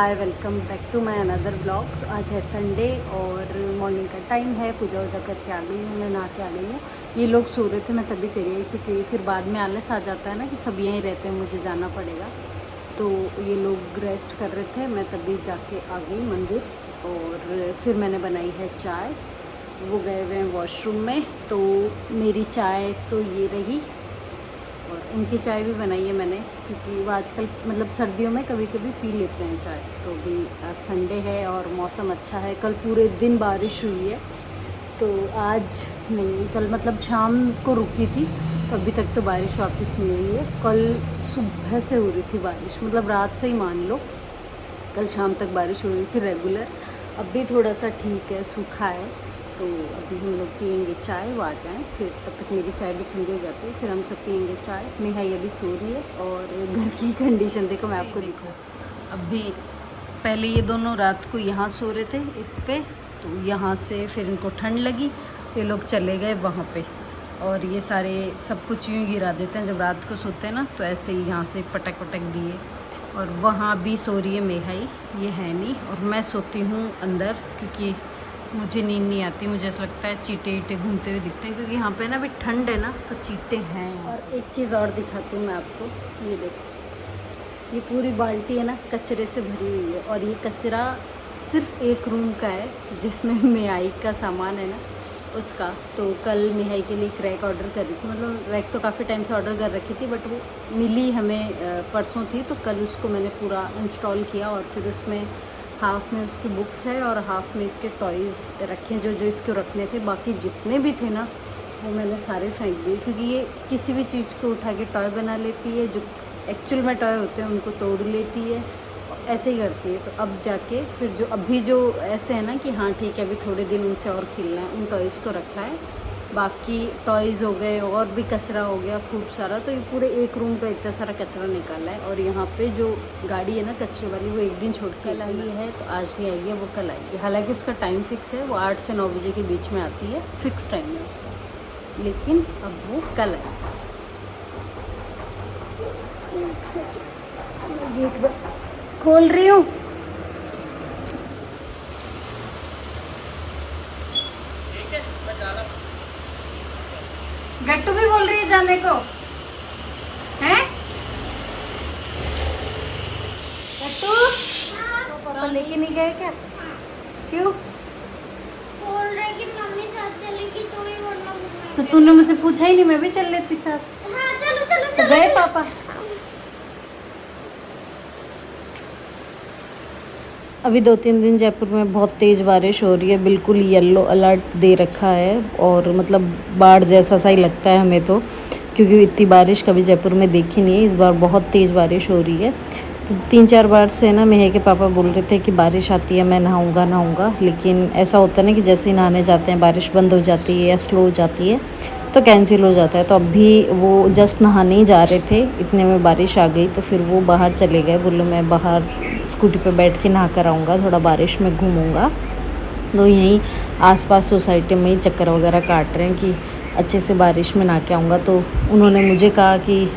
Hi, welcome back to my another blogs. आज है Sunday और मॉर्निंग का टाइम है। पूजा वूजा करके आ गई हूँ, मैं नहा के आ गई हूँ। ये लोग सो रहे थे, मैं तभी करी आई क्योंकि फिर बाद में आलस आ जाता है ना कि सब यहीं रहते हैं, मुझे जाना पड़ेगा। तो ये लोग रेस्ट कर रहे थे, मैं तभी जाके आ गई मंदिर। और फिर मैंने बनाई है चाय। वो गए हुए हैं वॉशरूम में, तो मेरी चाय तो ये रही और उनकी चाय भी बनाई है मैंने, क्योंकि वो आजकल मतलब सर्दियों में कभी कभी पी लेते हैं चाय। तो भी आज संडे है और मौसम अच्छा है। कल पूरे दिन बारिश हुई है, तो आज नहीं, कल मतलब शाम को रुकी थी, तो अभी तक तो बारिश वापस नहीं हुई है। कल सुबह से हो रही थी बारिश, मतलब रात से ही मान लो, कल शाम तक बारिश हो रही थी रेगुलर। अभी थोड़ा सा ठीक है, सूखा है। तो अभी हम लोग पियेंगे चाय, वो आ जाएँ फिर, तब तक मेरी चाय भी ठंडी हो जाती है, फिर हम सब पियेंगे चाय। नेहाई अभी सो रही है और घर की कंडीशन देखो, मैं आपको दिखाऊँ। अभी पहले ये दोनों रात को यहाँ सो रहे थे इस पे, तो यहाँ से फिर इनको ठंड लगी तो ये लोग चले गए वहाँ पे। और ये सारे सब कुछ यूँ गिरा देते हैं जब रात को सोते हैं ना, तो ऐसे ही यहाँ से पटक पटक दिए। और वहाँ भी सो रही है मेहाई, ये है नहीं। और मैं सोती हूँ अंदर क्योंकि मुझे नींद नहीं आती। मुझे ऐसा लगता है चींटे ईटे घूमते हुए दिखते हैं, क्योंकि यहाँ पे ना अभी ठंड है ना, तो चींटे हैं। और एक चीज़ और दिखाती हूँ मैं आपको, ये देखो, ये पूरी बाल्टी है ना कचरे से भरी हुई है। और ये कचरा सिर्फ एक रूम का है जिसमें मेहाई का सामान है ना, उसका। तो कल मेहाई के लिए एक रैक ऑर्डर करी थी, मतलब रैक तो काफ़ी टाइम से ऑर्डर कर रखी थी, बट वो मिली हमें परसों थी। तो कल उसको मैंने पूरा इंस्टॉल किया और फिर उसमें हाफ़ में उसकी बुक्स है और हाफ़ में इसके टॉयज़ रखे, जो जो इसको रखने थे। बाकी जितने भी थे ना, वो मैंने सारे फेंक दिए, क्योंकि ये किसी भी चीज़ को उठा के टॉय बना लेती है। जो एक्चुअल में टॉय होते हैं उनको तोड़ लेती है, ऐसे ही करती है। तो अब जाके फिर जो अभी जो ऐसे है ना कि हाँ ठीक है, अभी थोड़े दिन उनसे और खेलना है, उन टॉयज़ को रखा है। बाकी टॉयज़ हो गए और भी कचरा हो गया खूब सारा। तो ये पूरे एक रूम का इतना सारा कचरा निकाला है। और यहाँ पे जो गाड़ी है ना कचरे वाली, वो एक दिन छोड़ के कल आई है, तो आज नहीं आएगी, वो कल आएगी। हालांकि उसका टाइम फिक्स है, वो 8 से 9 बजे के बीच में आती है, फिक्स टाइम है उसका, लेकिन अब वो कल आएगी। एक सेकेंड, मैं गेट बंद खोल रही हूँ। गट्टू भी बोल रही है जाने को, हैं? गट्टू, पापा लेके नहीं गए क्या? क्यों? बोल रहे कि मम्मी साथ चलेगी तो ही, वरना तो तूने मुझसे पूछा ही नहीं, मैं भी चल लेती साथ। हाँ चलो चलो तो चलो गए चलो। पापा। अभी 2-3 दिन जयपुर में बहुत तेज़ बारिश हो रही है, बिल्कुल येलो अलर्ट दे रखा है। और मतलब बाढ़ जैसा सा ही लगता है हमें तो, क्योंकि इतनी बारिश कभी जयपुर में देखी नहीं है। इस बार बहुत तेज़ बारिश हो रही है। तो 3-4 बार से ना मेहे के पापा बोल रहे थे कि बारिश आती है, मैं नहाऊंगा नहाऊंगा, लेकिन ऐसा होता है ना कि जैसे ही नहाने जाते हैं बारिश बंद हो जाती है या स्लो हो जाती है, तो कैंसिल हो जाता है। तो अभी वो जस्ट नहाने ही जा रहे थे, इतने में बारिश आ गई। तो फिर वो बाहर चले गए, बोले मैं बाहर स्कूटी पे बैठ के नहा कर आऊँगा, थोड़ा बारिश में घूमूंगा। तो यहीं आसपास सोसाइटी में ही चक्कर वगैरह काट रहे हैं कि अच्छे से बारिश में नहा के आऊँगा। तो उन्होंने मुझे कहा कि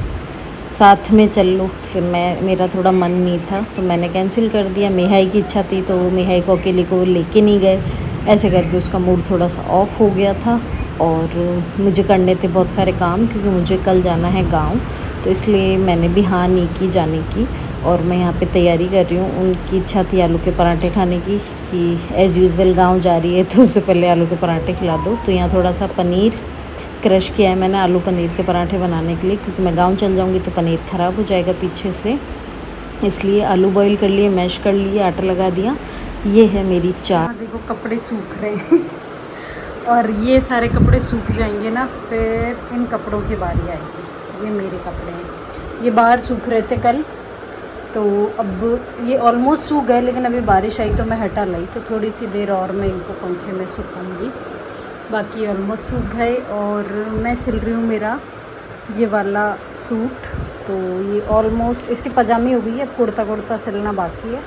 साथ में चल लो, तो फिर मेरा थोड़ा मन नहीं था, तो मैंने कैंसिल कर दिया। मेहाई की इच्छा थी तो मेहाई को अकेले को लेके नहीं गए। ऐसे करके उसका मूड थोड़ा सा ऑफ हो गया था। और मुझे करने थे बहुत सारे काम, क्योंकि मुझे कल जाना है गांव, तो इसलिए मैंने भी हाँ नहीं की जाने की। और मैं यहाँ पे तैयारी कर रही हूँ। उनकी इच्छा थी आलू के पराठे खाने की, कि एज़ यूजुअल गांव जा रही है तो उससे पहले आलू के पराठे खिला दो। तो यहाँ थोड़ा सा पनीर क्रश किया है मैंने आलू पनीर के पराठे बनाने के लिए, क्योंकि मैं गांव चल जाऊंगी तो पनीर ख़राब हो जाएगा पीछे से। इसलिए आलू बॉईल कर लिए, मैश कर लिए, आटा लगा दिया। ये है मेरी चाय। देखो कपड़े सूख रहे हैं और ये सारे कपड़े सूख जाएंगे ना, फिर इन कपड़ों की बारी आएगी। ये मेरे कपड़े हैं, ये बाहर सूख रहे थे कल, तो अब ये ऑलमोस्ट सूख गए, लेकिन अभी बारिश आई तो मैं हटा लाई। तो थोड़ी सी देर और मैं इनको पंखे में सुखाऊंगी। बाकी ऑलमोस्ट सूख गए। और मैं सिल रही हूँ मेरा ये वाला सूट, तो ये ऑलमोस्ट इसकी पजामी हो गई है, कुर्ता कुर्ता सिलना बाकी है,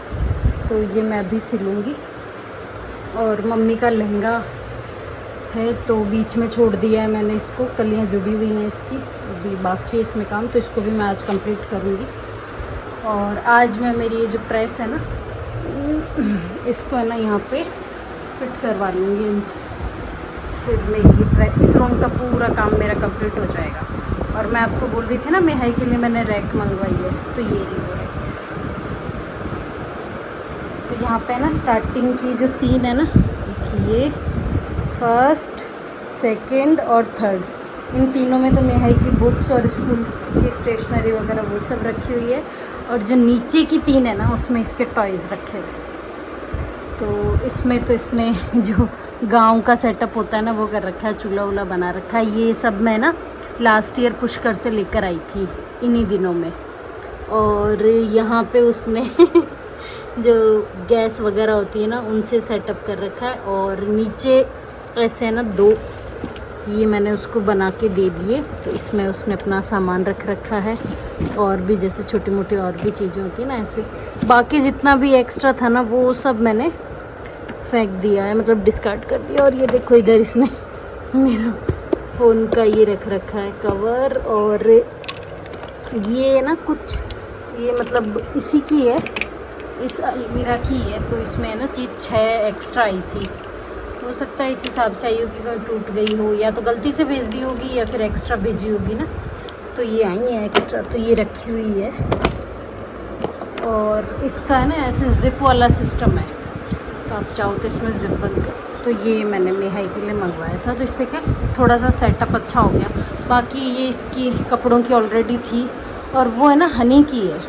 तो ये मैं अभी सिलूँगी। और मम्मी का लहंगा है तो बीच में छोड़ दिया है मैंने इसको, कलियाँ जुड़ी हुई हैं इसकी, अभी बाकी है इसमें काम, तो इसको भी मैं आज कंप्लीट करूँगी। और आज मैं मेरी ये जो प्रेस है ना, इसको है ना यहाँ पे फिट करवा लूँगी इनसे, फिर मेरी इस रूम का पूरा काम मेरा कंप्लीट हो जाएगा। और मैं आपको बोल रही थी ना मेहाई के लिए मैंने रैक मंगवाई है, तो ये रही वो रैक। तो यहाँ पे ना स्टार्टिंग की जो 3 है ना, ये फर्स्ट, सेकंड और थर्ड, इन तीनों में तो मेहाई की बुक्स और स्कूल की स्टेशनरी वगैरह वो सब रखी हुई है। और जो नीचे की 3 है ना, उसमें इसके टॉयज़ रखे हुए। तो इसमें तो इसने जो गांव का सेटअप होता है ना वो कर रखा है, चूल्हा वूल्हा बना रखा है। ये सब मैं ना लास्ट ईयर पुष्कर से लेकर आई थी इन्हीं दिनों में। और यहाँ पे उसने जो गैस वगैरह होती है ना उनसे सेटअप कर रखा है। और नीचे ऐसे है ना 2 ये मैंने उसको बना के दे दिए, तो इसमें उसने अपना सामान रख रखा है। और भी जैसे छोटी मोटी और भी चीज़ें होती हैं ना ऐसे, बाकी जितना भी एक्स्ट्रा था ना वो सब मैंने फेंक दिया है, मतलब डिस्कार्ड कर दिया। और ये देखो इधर इसने मेरा फ़ोन का ये रख रखा है कवर। और ये ना कुछ ये मतलब इसी की है, इस अलमीरा की है। तो इसमें है ना चीज़ 6 एक्स्ट्रा आई थी, हो सकता है इस हिसाब से आई होगी, अगर टूट गई हो या तो गलती से भेज दी होगी या फिर एक्स्ट्रा भेजी होगी ना, तो ये आई है एक्स्ट्रा, तो ये रखी हुई है। और इसका है ना ऐसे ज़िप वाला सिस्टम है, तो आप चाहो तो इसमें ज़िप बंद कर। तो ये मैंने मेहाई के लिए मंगवाया था, तो इससे क्या थोड़ा सा सेटअप अच्छा हो गया। बाकी ये इसकी कपड़ों की ऑलरेडी थी, और वो है ना हनी की है,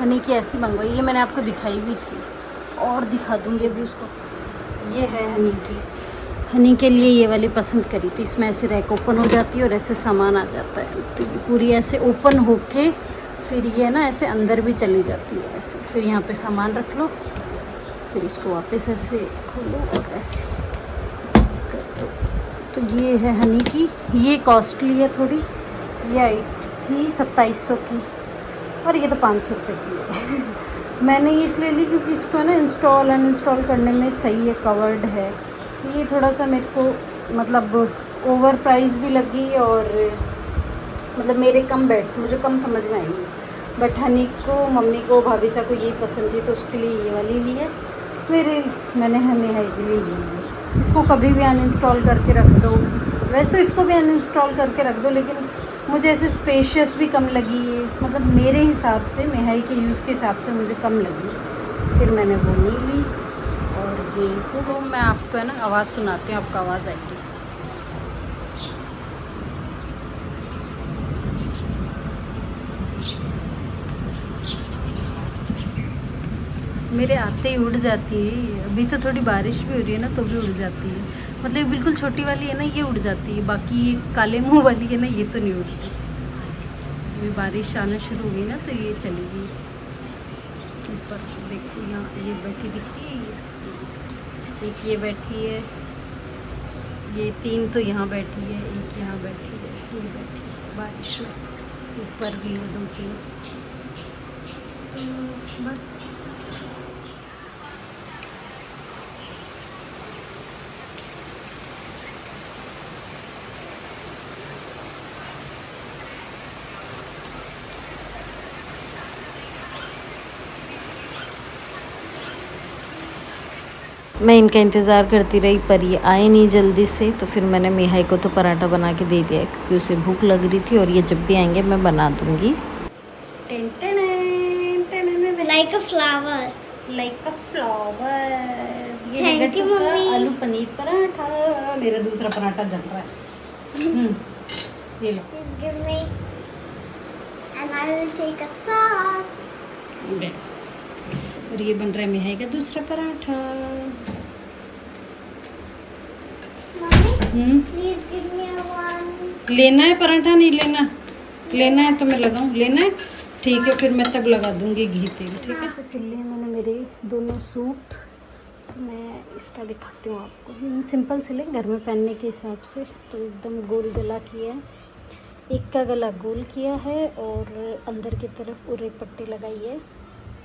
हनी की ऐसी मंगवाई, ये मैंने आपको दिखाई भी थी और दिखा दूँगी अभी उसको। ये है हनी की, हनी के लिए ये वाली पसंद करी थी। इसमें ऐसे रैक ओपन हो जाती है और ऐसे सामान आ जाता है, तो ये पूरी ऐसे ओपन होके फिर ये ना ऐसे अंदर भी चली जाती है ऐसे, फिर यहाँ पे सामान रख लो, फिर इसको वापस ऐसे खोलो और ऐसे कर दो। तो ये है हनी की, ये कॉस्टली है थोड़ी, ये आई थी 2700 की, और ये तो 500 रुपये की है। मैंने ये इसलिए ली क्योंकि इसको है ना इंस्टॉल अनइंस्टॉल करने में सही है, कवर्ड है। ये थोड़ा सा मेरे को मतलब ओवर प्राइस भी लगी, और मतलब मेरे कम बैठ मुझे कम समझ में आई। बट हनी को, मम्मी को, भाभी सा को यही पसंद थी, तो उसके लिए ये वाली ली है। मैंने मेहाई के लिए ली है। इसको कभी भी अनइंस्टॉल करके रख दो, वैसे तो इसको भी अनइंस्टॉल करके रख दो, लेकिन मुझे ऐसे स्पेशियस भी कम लगी है, मतलब मेरे हिसाब से मेहाई के यूज़ के हिसाब से मुझे कम लगी, फिर मैंने वो नहीं ली। और ये तो मैं आपको है ना आवाज़ सुनाती हूँ, आपको आवाज़ आएगी। मेरे आते ही उड़ जाती है। अभी तो थोड़ी बारिश भी हो रही है ना, तो भी उड़ जाती है। मतलब बिल्कुल छोटी वाली है ना, ये उड़ जाती है, बाकी ये काले मुंह वाली है ना, ये तो नहीं उड़ती। अभी बारिश आना शुरू हो गई ना, तो ये चलेगी ऊपर। देखो यहाँ ये बैठी दिखती है, एक ये बैठी है, ये 3 तो यहाँ बैठी है, एक यहाँ बैठी है, ये बैठी है बारिश में, ऊपर भी है 2-3। तो बस मैं इनका इंतज़ार करती रही, पर ये आए नहीं जल्दी से। तो फिर मैंने मेहाई को तो पराठा बना के दे दिया, क्योंकि उसे भूख लग रही थी, और ये जब भी आएंगे मैं बना दूँगी। लाइक अ फ्लावर, लाइक अ फ्लावर। ये है Thank you, गट्टू का मम्मी। आलू पनीर पराठा। मेरा दूसरा पराठा जल रहा है। ये लो। please give me and I will take a sauce. और ये बन रहा है मेहाई का दूसरा paratha. Mommy, please give me a one. लेना है पराठा, नहीं लेना? लेना है तो मैं लगाऊं, लेना है ठीक है, फिर मैं तब लगा दूंगी घी तेल, ठीक है। सिल लिए मैंने मेरे दोनों सूट, तो मैं इसका दिखाती हूँ आपको। सिंपल सिले घर में पहनने के हिसाब से, तो एकदम गोल गला किया है, एक का गला गोल किया है, और अंदर की तरफ उरे पट्टी लगाई है।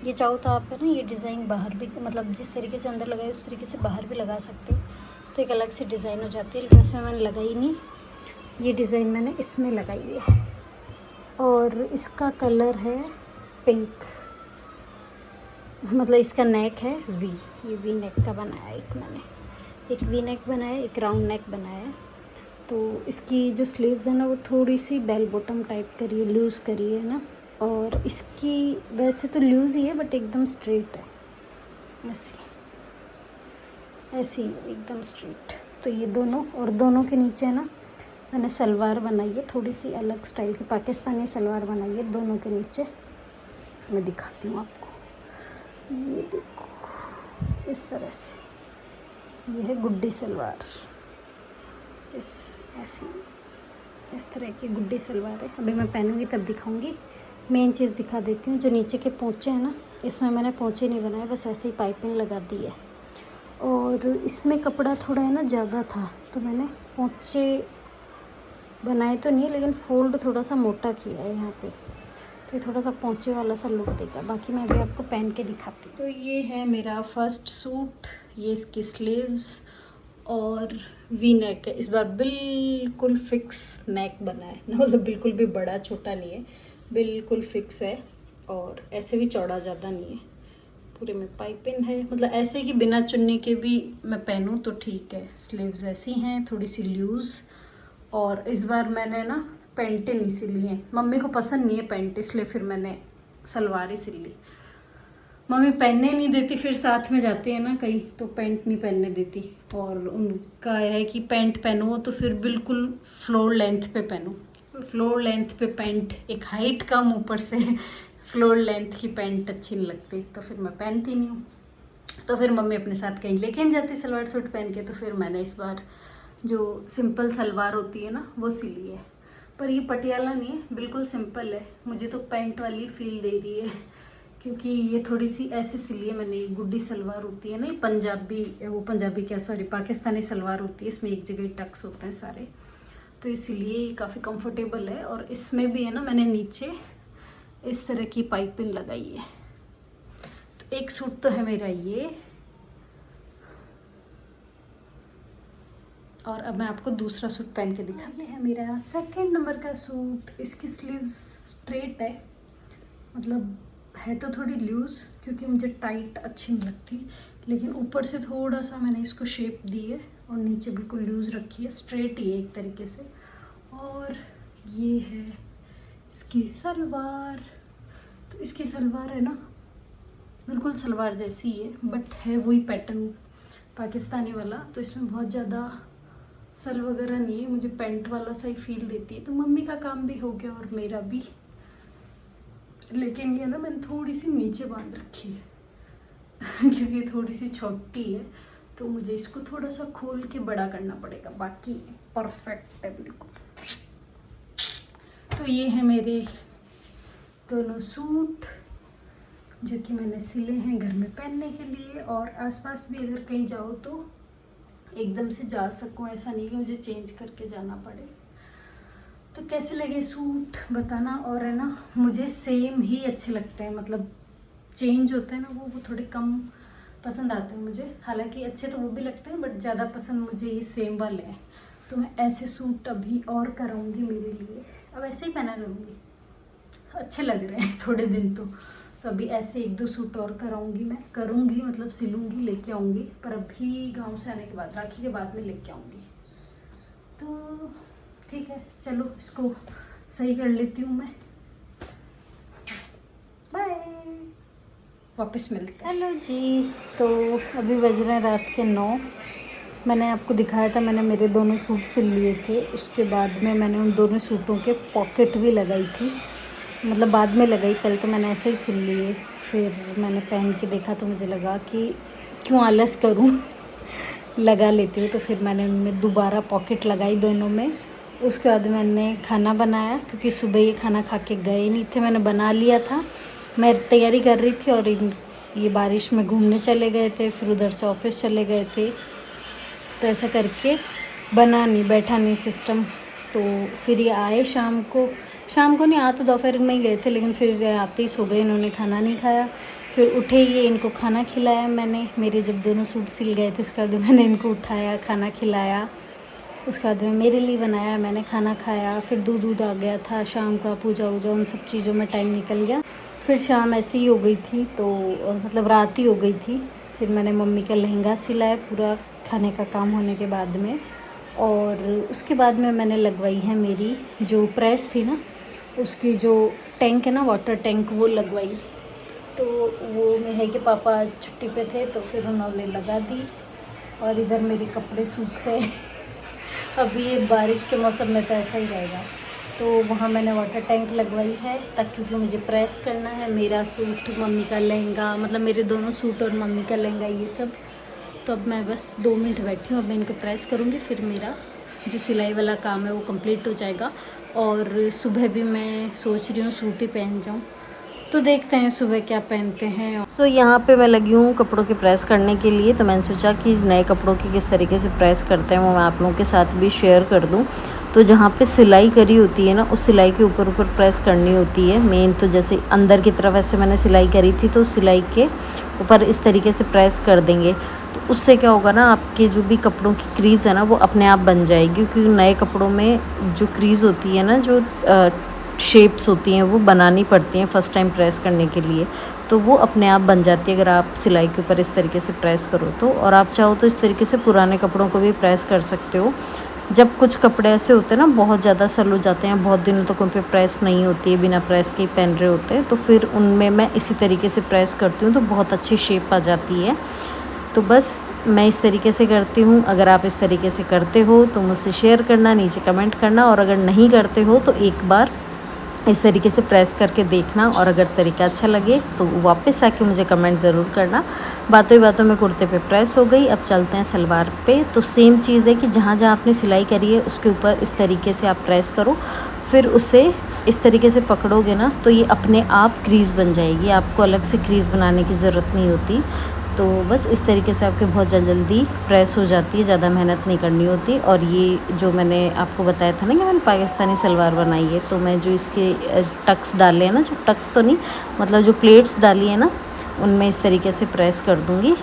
ये चाहो तो आप है ना ये डिज़ाइन बाहर भी, मतलब जिस तरीके से अंदर लगाई उस तरीके से बाहर भी लगा सकते हो, तो एक अलग से डिज़ाइन हो जाती है, लेकिन इसमें मैंने लगाई नहीं। ये डिज़ाइन मैंने इसमें लगाई है, और इसका कलर है पिंक। मतलब इसका नेक है वी, ये वी नेक का बनाया एक मैंने, एक वी नेक बनाया, एक राउंड नेक बनाया। तो इसकी जो स्लीव्स है ना वो थोड़ी सी बेल बॉटम टाइप करी है, लूज़ करी है ना। और इसकी वैसे तो लूज़ ही है बट एकदम स्ट्रेट है, ऐसी ऐसी एकदम स्ट्रेट। तो ये दोनों, और दोनों के नीचे है ना मैंने सलवार बनाई है, थोड़ी सी अलग स्टाइल की पाकिस्तानी सलवार बनाई है दोनों के नीचे। मैं दिखाती हूँ आपको, ये देखो इस तरह से, ये है गुड्डी सलवार, ऐसी इस तरह की गुड्डी सलवार है। अभी मैं पहनूंगी तब दिखाऊंगी। मेन चीज़ दिखा देती हूँ, जो नीचे के पोंचे हैं ना, इसमें मैंने पोंचे नहीं बनाए, बस ऐसे ही पाइपिंग लगा दी है। और इसमें कपड़ा थोड़ा है ना ज़्यादा था, तो मैंने पोंचे बनाए तो नहीं, लेकिन फोल्ड थोड़ा सा मोटा किया है यहाँ पे, तो ये थोड़ा सा पोंचे वाला सा लुक देगा। बाकी मैं अभी आपको पहन के दिखाती हूँ। तो ये है मेरा फर्स्ट सूट, ये इसकी स्लीव्स और वी नेक है। इस बार बिल्कुल फिक्स नेक बना है, मतलब बिल्कुल भी बड़ा छोटा नहीं है, बिल्कुल फिक्स है। और ऐसे भी चौड़ा ज़्यादा नहीं है, पूरे में पाइपिंग है, मतलब ऐसे कि बिना चुन्नी के भी मैं पहनूँ तो ठीक है। स्लीव्स ऐसी हैं, थोड़ी सी लूज़। और इस बार मैंने ना पैंटें नहीं सिली हैं, मम्मी को पसंद नहीं है पैंट, इसलिए फिर मैंने सलवार ही सिल ली। मम्मी पहनने नहीं देती, फिर साथ में जाते हैं ना कहीं तो पैंट नहीं पहनने देती। और उनका है कि पैंट पहनो तो फिर बिल्कुल फ्लोर लेंथ पे पहनो, फ्लोर लेंथ पे पैंट, एक हाइट कम ऊपर से फ्लोर लेंथ की पैंट अच्छी नहीं लगती, तो फिर मैं पहनती नहीं हूँ। तो फिर मम्मी अपने साथ कहीं लेके नहीं जाती सलवार सूट पहन के, तो फिर मैंने इस बार जो सिंपल सलवार होती है ना वो सिली है। पर ये पटियाला नहीं है, बिल्कुल सिंपल है, मुझे तो पैंट वाली फील दे रही है, क्योंकि ये थोड़ी सी ऐसे सिली है मैंने। गुड्डी सलवार होती है ना, ये पंजाबी, वो पंजाबी क्या सॉरी पाकिस्तानी सलवार होती है, इसमें एक जगह टक्स होते हैं सारे, तो इसीलिए ये काफ़ी कंफर्टेबल है। और इसमें भी है ना मैंने नीचे इस तरह की पाइपिंग लगाई है। तो एक सूट तो है मेरा ये, और अब मैं आपको दूसरा सूट पहन के दिखाती हूँ। ये है मेरा सेकंड नंबर का सूट, इसकी स्लीव स्ट्रेट है, मतलब है तो थोड़ी लूज़ क्योंकि मुझे टाइट अच्छी नहीं लगती, लेकिन ऊपर से थोड़ा सा मैंने इसको शेप दी है और नीचे बिल्कुल लूज़ रखी है, स्ट्रेट ही है एक तरीके से। और ये है इसकी सलवार, तो इसकी सलवार है ना बिल्कुल सलवार जैसी है, बट है वही पैटर्न पाकिस्तानी वाला, तो इसमें बहुत ज़्यादा सल वगैरह नहीं है, मुझे पैंट वाला सा ही फील देती है। तो मम्मी का काम भी हो गया और मेरा भी, लेकिन ये ना मैंने थोड़ी सी नीचे बांध रखी है क्योंकि थोड़ी सी छोटी है, तो मुझे इसको थोड़ा सा खोल के बड़ा करना पड़ेगा, बाकी परफेक्ट है बिल्कुल। तो ये है मेरे दोनों सूट जो कि मैंने सिले हैं घर में पहनने के लिए, और आसपास भी अगर कहीं जाओ तो एकदम से जा सकूं, ऐसा नहीं कि मुझे चेंज करके जाना पड़े। तो कैसे लगे सूट बताना। और है ना मुझे सेम ही अच्छे लगते हैं, मतलब चेंज होते हैं ना वो थोड़े कम पसंद आते हैं मुझे, हालांकि अच्छे तो वो भी लगते हैं बट ज़्यादा पसंद मुझे ये सेम वाले हैं। तो मैं ऐसे सूट अभी और कराऊंगी मेरे लिए, अब ऐसे ही पहना करूँगी, अच्छे लग रहे हैं थोड़े दिन तो अभी ऐसे एक दो सूट और कराऊंगी, मैं करूँगी मतलब सिलूँगी, लेके आऊँगी, पर अभी गांव से आने के बाद, राखी के बाद में लेके आऊँगी। तो ठीक है, चलो इसको सही कर लेती हूँ मैं, बाय, वापस मिलते हैं। हेलो जी, तो अभी बज रहे हैं रात के 9। मैंने आपको दिखाया था मैंने मेरे दोनों सूट सिल लिए थे, उसके बाद में मैंने उन दोनों सूटों के पॉकेट भी लगाई थी, मतलब बाद में लगाई, पहले तो मैंने ऐसे ही सिल लिए, फिर मैंने पहन के देखा तो मुझे लगा कि क्यों आलस करूं लगा लेती हूँ, तो फिर मैंने उनमें दोबारा पॉकेट लगाई दोनों में। उसके बाद मैंने खाना बनाया, क्योंकि सुबह ये खाना खा के गए नहीं थे, मैंने बना लिया था, मैं तैयारी कर रही थी और ये बारिश में घूमने चले गए थे, फिर उधर से ऑफिस चले गए थे, तो ऐसा करके बैठा नहीं सिस्टम। तो फिर ये आए शाम को नहीं, आ तो दोपहर में ही गए थे, लेकिन फिर आते ही सो गए, इन्होंने खाना नहीं खाया। फिर उठे ये, इनको खाना खिलाया मैंने, मेरे जब दोनों सूट सिल गए थे उसके बाद मैंने इनको उठाया, खाना खिलाया, उसके बाद में मेरे लिए बनाया, मैंने खाना खाया, फिर दूध आ गया था शाम का, पूजा वूजा उन सब चीज़ों में टाइम निकल गया। फिर शाम ऐसी ही हो गई थी, तो मतलब रात ही हो गई थी। फिर मैंने मम्मी का लहंगा सिलाया पूरा खाने का काम होने के बाद में, और उसके बाद में मैंने लगवाई है मेरी जो प्रेस थी ना, उसकी जो टैंक है ना, वाटर टैंक, वो लगवाई। तो वो में है कि पापा छुट्टी पे थे तो फिर उन्होंने लगा दी। और इधर मेरे कपड़े सूख रहे अभी ये बारिश के मौसम में तो ऐसा ही रहेगा। तो वहाँ मैंने वाटर टैंक लगवाई है, ताकि क्योंकि मुझे प्रेस करना है मेरा सूट, मम्मी का लहंगा, मतलब मेरे दोनों सूट और मम्मी का लहंगा, ये सब। तो अब मैं बस 2 मिनट बैठी हूँ, अब मैं इनको प्रेस करूँगी, फिर मेरा जो सिलाई वाला काम है वो कंप्लीट हो जाएगा। और सुबह भी मैं सोच रही हूँ सूट ही पहन जाऊँ, तो देखते हैं सुबह क्या पहनते हैं। सो यहाँ पे मैं लगी हूँ कपड़ों के प्रेस करने के लिए। तो मैंने सोचा कि नए कपड़ों की किस तरीके से प्रेस करते हैं वो मैं आप लोगों के साथ भी शेयर कर दूँ। तो जहाँ पे सिलाई करी होती है ना, उस सिलाई के ऊपर ऊपर प्रेस करनी होती है मेन। तो जैसे अंदर की तरफ ऐसे मैंने सिलाई करी थी, तो सिलाई के ऊपर इस तरीके से प्रेस कर देंगे। तो उससे क्या होगा ना, आपके जो भी कपड़ों की क्रीज़ है ना वो अपने आप बन जाएगी। क्योंकि नए कपड़ों में जो क्रीज़ होती है ना, जो शेप्स होती हैं वो बनानी पड़ती हैं फ़र्स्ट टाइम प्रेस करने के लिए, तो वो अपने आप बन जाती है अगर आप सिलाई के ऊपर इस तरीके से प्रेस करो तो। और आप चाहो तो इस तरीके से पुराने कपड़ों को भी प्रेस कर सकते हो। जब कुछ कपड़े ऐसे होते हैं ना, बहुत ज़्यादा सल हो जाते हैं, बहुत दिनों तक उन पर प्रेस नहीं होती है, बिना प्रेस के ही पहन रहे होते हैं, तो फिर उनमें मैं इसी तरीके से प्रेस करती हूँ तो बहुत अच्छी शेप आ जाती है। तो बस मैं इस तरीके से करती हूँ। अगर आप इस तरीके से करते हो तो मुझसे शेयर करना, नीचे कमेंट करना, और अगर नहीं करते हो तो एक बार इस तरीके से प्रेस करके देखना, और अगर तरीका अच्छा लगे तो वापस आके मुझे कमेंट ज़रूर करना। बातों ही बातों में कुर्ते पे प्रेस हो गई। अब चलते हैं सलवार पे। तो सेम चीज़ है कि जहाँ जहाँ आपने सिलाई करी है उसके ऊपर इस तरीके से आप प्रेस करो, फिर उसे इस तरीके से पकड़ोगे ना तो ये अपने आप क्रीज़ बन जाएगी, आपको अलग से क्रीज़ बनाने की ज़रूरत नहीं होती। तो बस इस तरीके से आपके बहुत जल्दी प्रेस हो जाती है, ज़्यादा मेहनत नहीं करनी होती। और ये जो मैंने आपको बताया था ना कि मैंने पाकिस्तानी सलवार बनाई है, तो मैं जो इसके टक्स डाले हैं ना, जो टक्स तो नहीं, मतलब जो प्लेट्स डाली है ना, उनमें इस तरीके से प्रेस कर दूँगी।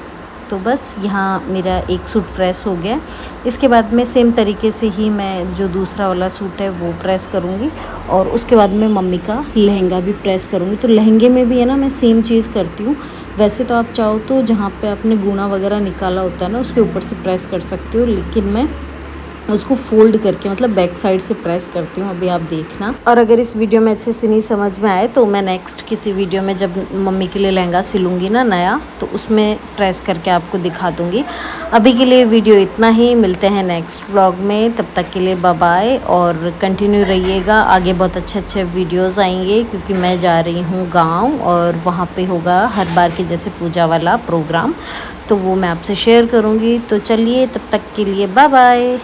तो बस यहाँ मेरा एक सूट प्रेस हो गया। इसके बाद में सेम तरीके से ही मैं जो दूसरा वाला सूट है वो प्रेस करूँगी, और उसके बाद में मम्मी का लहंगा भी प्रेस करूँगी। तो लहंगे में भी है ना मैं सेम चीज़ करती हूँ। वैसे तो आप चाहो तो जहाँ पे आपने गूना वगैरह निकाला होता है ना, उसके ऊपर से प्रेस कर सकते हो, लेकिन मैं उसको फोल्ड करके मतलब बैक साइड से प्रेस करती हूँ। अभी आप देखना। और अगर इस वीडियो में अच्छे से नहीं समझ में आए तो मैं नेक्स्ट किसी वीडियो में जब मम्मी के लिए लहंगा सिलूँगी ना नया, तो उसमें प्रेस करके आपको दिखा दूँगी। अभी के लिए वीडियो इतना ही, मिलते हैं नेक्स्ट व्लॉग में। तब तक के लिए बाय बाय, और कंटिन्यू रहिएगा। आगे बहुत अच्छे अच्छे वीडियोज़ आएंगे, क्योंकि मैं जा रही हूँ गाँव, और वहाँ पर होगा हर बार के जैसे पूजा वाला प्रोग्राम, तो वो मैं आपसे शेयर करूँगी। तो चलिए, तब तक के लिए बाय बाय।